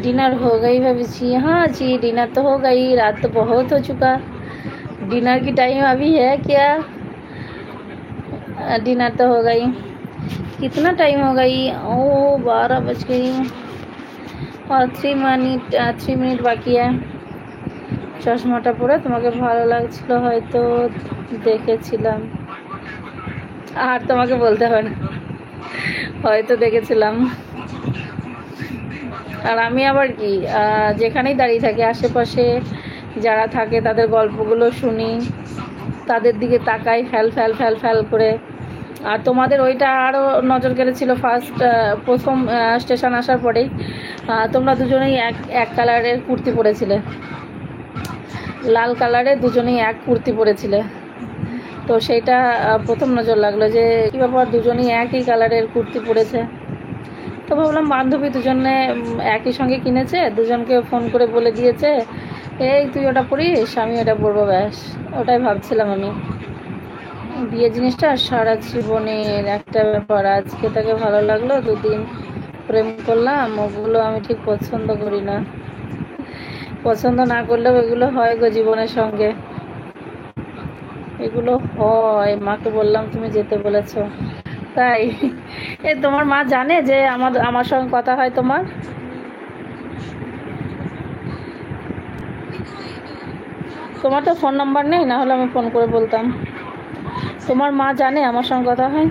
Dinner हो गई भाभी जी? हाँ जी, डिनर तो हो गई, रात तो बहुत हो चुका। डिनर की टाइम अभी है क्या? डिनर तो हो गई। कितना टाइम हो गई? ओ 12 बज गई और 3 মিনিট বাকি है। চশমাটা পরে তোমাকে ভালো লাগছিল হয়তো দেখেছিলাম। আর তোমাকে বলতে হবে না, হয়তো দেখেছিলাম। আর আমি আবার কি যেখানেই দাঁড়িয়ে থাকি আশেপাশে যারা থাকে তাদের গল্পগুলো শুনি, তাদের দিকে তাকাই ফ্যাল ফ্যাল ফ্যাল ফ্যাল করে। আর তোমাদের ওইটা আরও নজর কেড়েছিল প্রথম স্টেশন আসার পরেই তোমরা দুজনেই এক কালারের কুর্তি পরেছিলে, লাল কালারে দুজনেই এক কুর্তি পরেছিলে। তো সেইটা প্রথম নজর লাগলো যে কী ব্যাপার, দুজনেই একই কালারের কুর্তি পরেছে। তো ভাবলাম বান্ধবী দুজনে একই সঙ্গে কিনেছে, দুজনকে ফোন করে বলে দিয়েছে এই তুই ওটা পরিস, আমি ওটা পরবো, ব্যাস। ওটাই ভাবছিলাম আমি। বিয়ে জিনিসটা সারা জীবনের একটা ব্যাপার। আজকে তাকে ভালো লাগলো, দুদিন প্রেম করলাম, ওগুলো আমি ঠিক পছন্দ করি না। পছন্দ না করলেও এগুলো হয় গো জীবনের সঙ্গে, এগুলো হয়। মাকে বললাম তুমি যেতে বলেছ তাই। তোমার মা জানে যে আমার সঙ্গে কথা হয় তোমার? তোমার তো ফোন নাম্বার নেই, না হলে আমি ফোন করে বলতাম। তোমার মা জানে আমার সঙ্গে কথা হয়?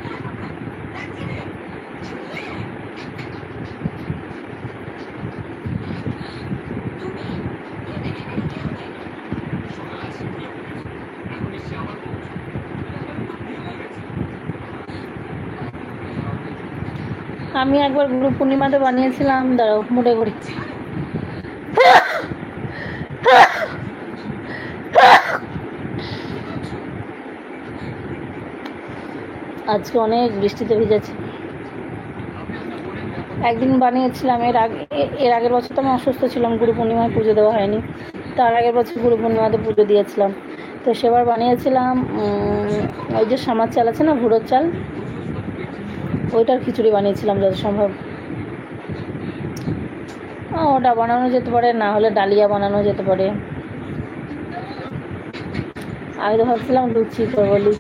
আমি একবার গুরু পূর্ণিমাতে বানিয়েছিলাম, দাঁড়াও মুড়ে ঘুরি। আজকে অনেক বৃষ্টিতে ভিজেছি। একদিন বানিয়েছিলাম এর আগের বছর তো আমি অসুস্থ ছিলাম, গুরু পূর্ণিমায় পুজো দেওয়া হয়নি। তার আগের বছর গুরু পূর্ণিমাতে পুজো দিয়েছিলাম। তো সেবার বানিয়েছিলাম ওই যে সামার চাল আছে না, ভুড়োর চাল, ওইটার খিচুড়ি বানিয়েছিলাম যত সম্ভব। ওটা বানানো যেতে পারে, না হলে ডালিয়া বানানো যেতে পারে। আমি তো ভাবছিলাম লুচি করবো।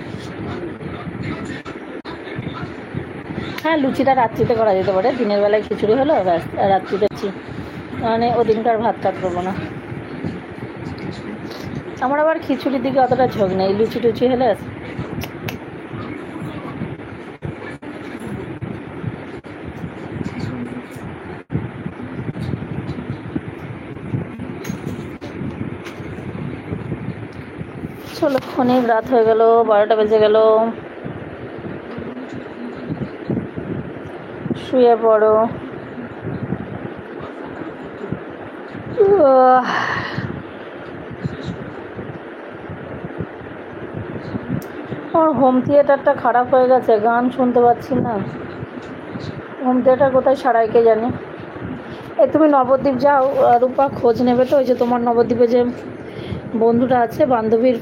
হ্যাঁ, লুচিটা রাত্রিতে করা যেতে পারে, দিনের বেলায় খিচুড়ি হলো ব্যাস, রাত্রিতে মানে ওদিনকার ভাত টাত করবো না। আমার আবার খিচুড়ির দিকে অতটা ঝোঁক নেই, লুচি টুচি হলে চলো। অনেক রাত হয়ে গেল, 12টা বেজে গেল, শুয়ে পড়ো। আমার হোম থিয়েটারটা খারাপ হয়ে গেছে, গান শুনতে পাচ্ছি না। হোম থিয়েটার কোথায় সারাই কে জানে। তুমি নবদ্বীপ যাও, রূপা খোঁজ নেবে তো, ওই যে তোমার নবদ্বীপে যে বন্ধুটা আছে, বান্ধবীর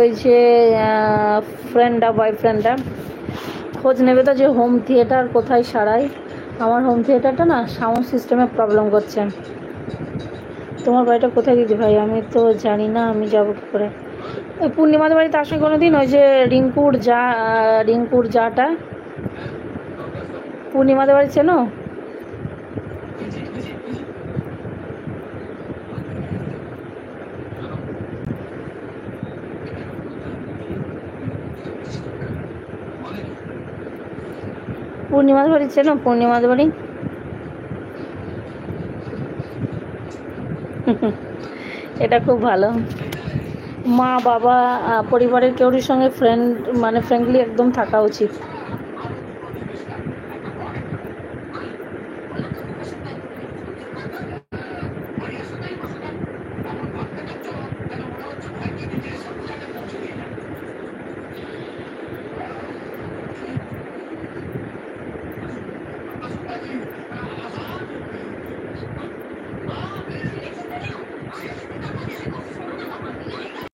ওই যে বয়ফ্রেন্ডটা খোঁজ নেবে তো যে হোম থিয়েটার কোথায় সারাই। আমার হোম থিয়েটারটা না সাউন্ড সিস্টেমে প্রবলেম করছে। তোমার বাড়িটা কোথায় দিদি ভাই? আমি তো জানি না, আমি যাবো কি করে? ওই পূর্ণিমাদের বাড়িতে আসে কোনো দিন? ওই যে রিঙ্কুর যাটা, পূর্ণিমাদের বাড়ি চেনো? পূর্ণিমাদের বাড়ি চেনো? পূর্ণিমাদের বাড়ি এটা খুব ভালো। মা বাবা পরিবারের কেউরির সঙ্গে ফ্রেন্ডলি একদম থাকা উচিত।